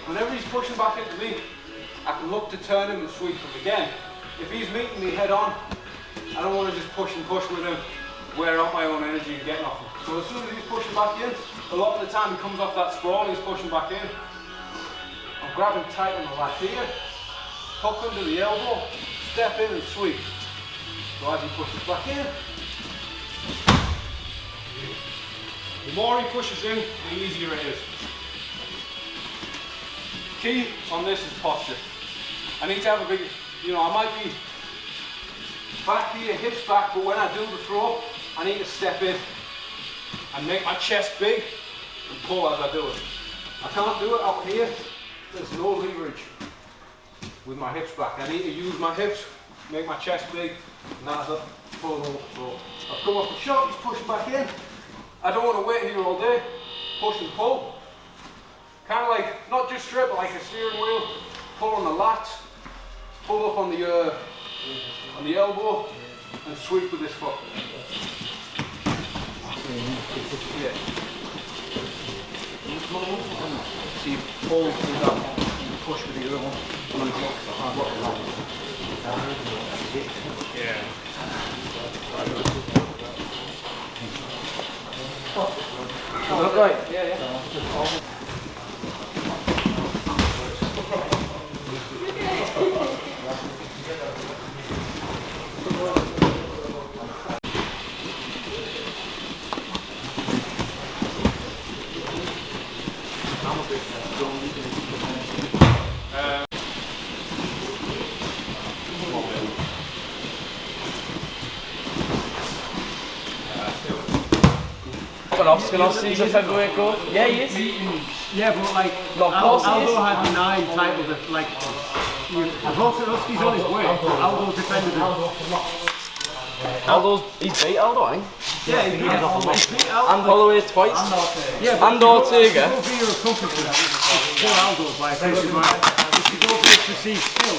Whenever he's pushing back into me, I can look to turn him and sweep him again. If he's meeting me head on, I don't want to just push and push with him, wear out my own energy and getting off him. So as soon as he's pushing back in, a lot of the time he comes off that sprawl and he's pushing back in. I'm grabbing tight on the lat here, hook under the elbow, step in and sweep. So as he pushes back in, the more he pushes in, the easier it is. Key on this is posture. I need to have a big, I might be back here, hips back, but when I do the throw, I need to step in and make my chest big and pull as I do it. I can't do it out here. There's no leverage with my hips back. I need to use my hips, make my chest big, and that's a full roll throw. I've come off the shot, he's pushing back in. I don't want to wait here all day. Push and pull. Kind of like, not just straight, but like a steering wheel. Pull on the lat, pull up on the elbow, and sweep with this foot. Yeah. So you pull with that one, you push with the other one, and then block the lat. Yeah. Right, yeah. He's a featherweight go. Yeah, he is. Yeah, but like, Aldo had 9 titles. Like, Volkanovski's on his way. Aldo's defended him. He's beat Aldo, I think. Yeah, he beat Aldo. And Holloway twice. Yeah, and Ortega. If you go for your accomplishment, it's poor Aldo's by a century mile. If you go for his perceived skill.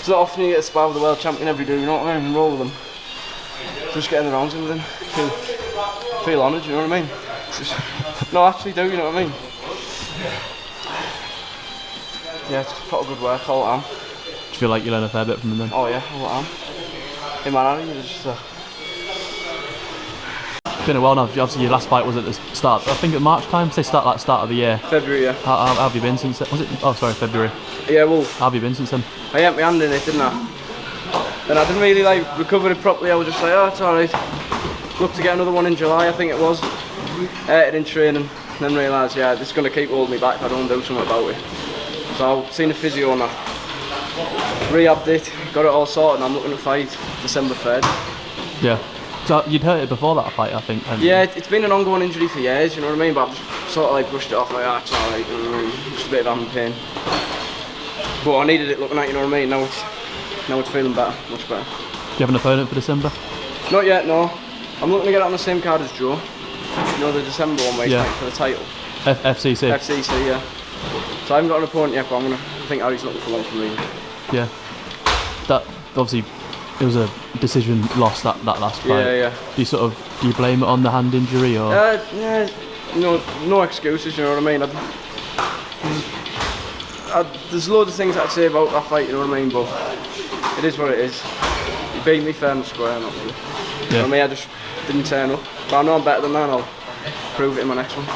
It's not often you get a spar with the world champion every day, you know what I mean, and roll with them. Just getting the rounds in with him, feel honoured, you know what I mean? Just, no, I actually do, you know what I mean? Yeah, just put a good work all the time. Do you feel like you learn a fair bit from him then? Oh yeah, all the time. Hey man, Harry, you're just It's been a while now. Obviously, your last fight was at the start. I think at March time. Say start of the year. February, yeah. How have you been since? Was it? Oh, sorry, February. Yeah, well, How have you been since then? I had my hand in it, didn't I? And I didn't really like recover it properly. I was just like, oh, it's alright. Looked to get another one in July, I think it was. Ate it in training, and then realised, yeah, this is going to keep holding me back if I don't do something about it. So I've seen a physio and I rehabbed it, got it all sorted, and I'm looking to fight December 3rd. Yeah. So you'd hurt it before that fight, I think. Yeah, it's been an ongoing injury for years, you know what I mean? But I've just sort of like brushed it off, like, ah, it's alright, you know what I mean? Just a bit of hand pain. But I needed it looking at, you know what I mean? Now it's feeling better, much better. Do you have an opponent for December? Not yet, no. I'm looking to get it on the same card as Joe. You know, the December one where he's Yeah. fighting for the title. FCC. FCC, yeah. So I haven't got an opponent yet, but I think Harry's looking for one for me. Yeah. That obviously it was a decision loss that last fight. Yeah, yeah. Do you blame it on the hand injury or? Yeah, no excuses, you know what I mean? There's loads of things I'd say about that fight, you know what I mean? But it is what it is. He beat me fair and square, not really. You know what I mean? I just didn't turn up. But I know I'm better than that, and I'll prove it in my next one.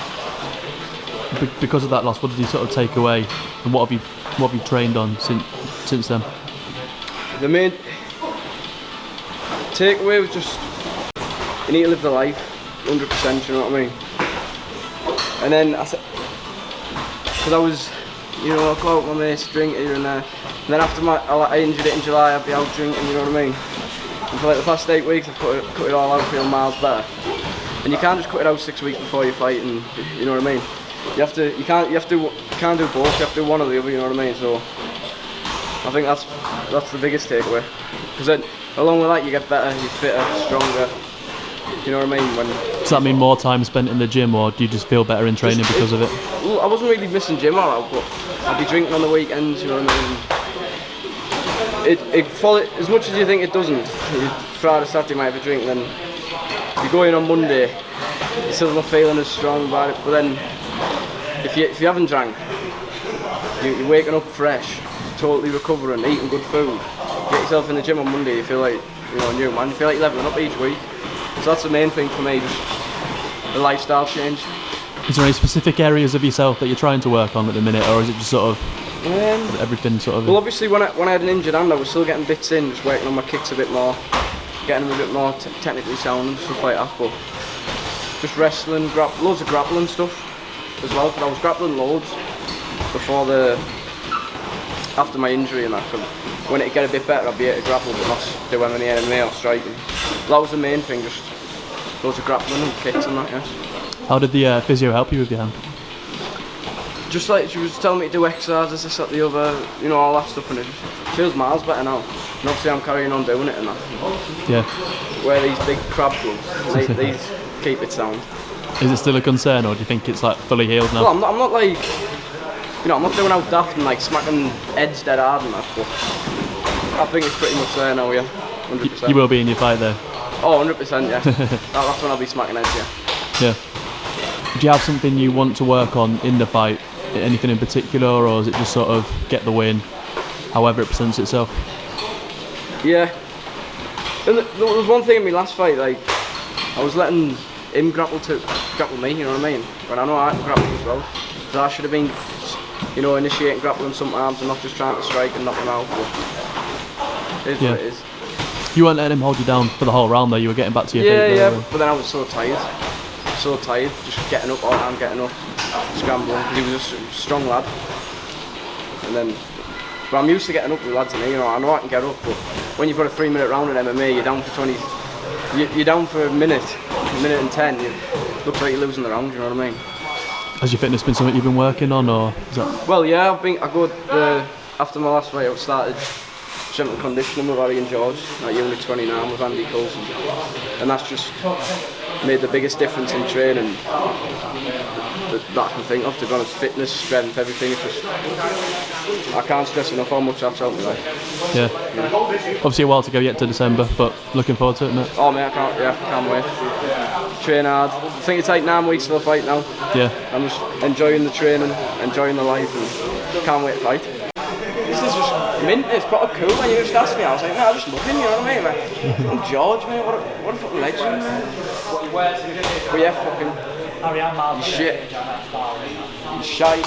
Because of that loss, what did you sort of take away, and what have you trained on since then? The main takeaway was just you need to live the life, 100%. You know what I mean? And then I said, because I was, you know, I'd go out with my mates, drink here and there. And then after I injured it in July, I'd be out drinking. You know what I mean? And for like the past 8 weeks, I've cut it all out, feeling miles better. And you can't just cut it out 6 weeks before you fight, and you know what I mean? You can't do both. You have to do one or the other. You know what I mean? So I think that's the biggest takeaway. Because then, along with that, you get better, you're fitter, stronger. You know what I mean? Does that mean more time spent in the gym, or do you just feel better in training because of it? Well, I wasn't really missing gym all out, but I'd be drinking on the weekends. You know what I mean? It as much as you think it doesn't. Friday, Saturday, you might have a drink, then you go in on Monday, you're still not feeling as strong about it. But then, if you haven't drank, you're waking up fresh, totally recovering, eating good food. Get yourself in the gym on Monday, you feel like a new man. You feel like you're leveling up each week. So that's the main thing for me, just the lifestyle change. Is there any specific areas of yourself that you're trying to work on at the minute, or is it just sort of everything sort of? Well, obviously when I had an injured hand, I was still getting bits in, just working on my kicks a bit more, getting them a bit more technically sound and stuff like that. But just wrestling, loads of grappling stuff as well. Because I was grappling loads after my injury and that. When it get a bit better, I'd be able to grapple, but not do any MMA or striking. That was the main thing, just loads of grappling and kicks and that, yeah. How did the physio help you with your hand? Just like she was telling me to do exercises, this, that, the other, you know, all that stuff, and it feels miles better now. And obviously I'm carrying on doing it and that. Yeah. Wear these big crab gloves, these keep it sound. Is it still a concern, or do you think it's like fully healed now? Well, I'm not like, you know, I'm not doing out daft and like smacking heads dead hard and that, but I think it's pretty much there now, yeah. 100%. You will be in your fight though? Oh, 100%, yeah. That's when I'll be smacking heads, yeah. Yeah. Do you have something you want to work on in the fight? Anything in particular, or is it just sort of get the win, however it presents itself? Yeah. And there was one thing in my last fight, like, I was letting him grapple me, you know what I mean? When I know I can grapple as well. So I should have been, you know, initiating grappling sometimes and not just trying to strike and knock him out. But it is what it is. You weren't letting him hold you down for the whole round though, you were getting back to your feet. Yeah, but then I was so tired. Just getting up all the time, getting up, scrambling. He was just a strong lad. And then, but I'm used to getting up with lads, and you know I can get up. But when you've got a 3-minute round in MMA, you're down for 20. You're down for a minute and 10. It looks like you're losing the round. You know what I mean? Has your fitness been something you've been working on, or is that? Well, yeah, after my last fight, I started strength and conditioning with Harry and George at Unit 29 with Andy Coulson, and that's just made the biggest difference in training that I can think of. To be honest, fitness, strength, everything. It's just I can't stress enough how much that's helped me. Like. Yeah. Obviously a while to go yet to December, but looking forward to it, mate. Oh mate, I can't wait. Train hard. I think it's like 9 weeks till the fight now. Yeah. I'm just enjoying the training, enjoying the life, and can't wait to fight. mint, it's proper cool, and you just asked me, I was like, mate, I just love him, you know what I mean? Like, fucking George, mate, what a fucking legend, man. But yeah, fucking, shit, shite.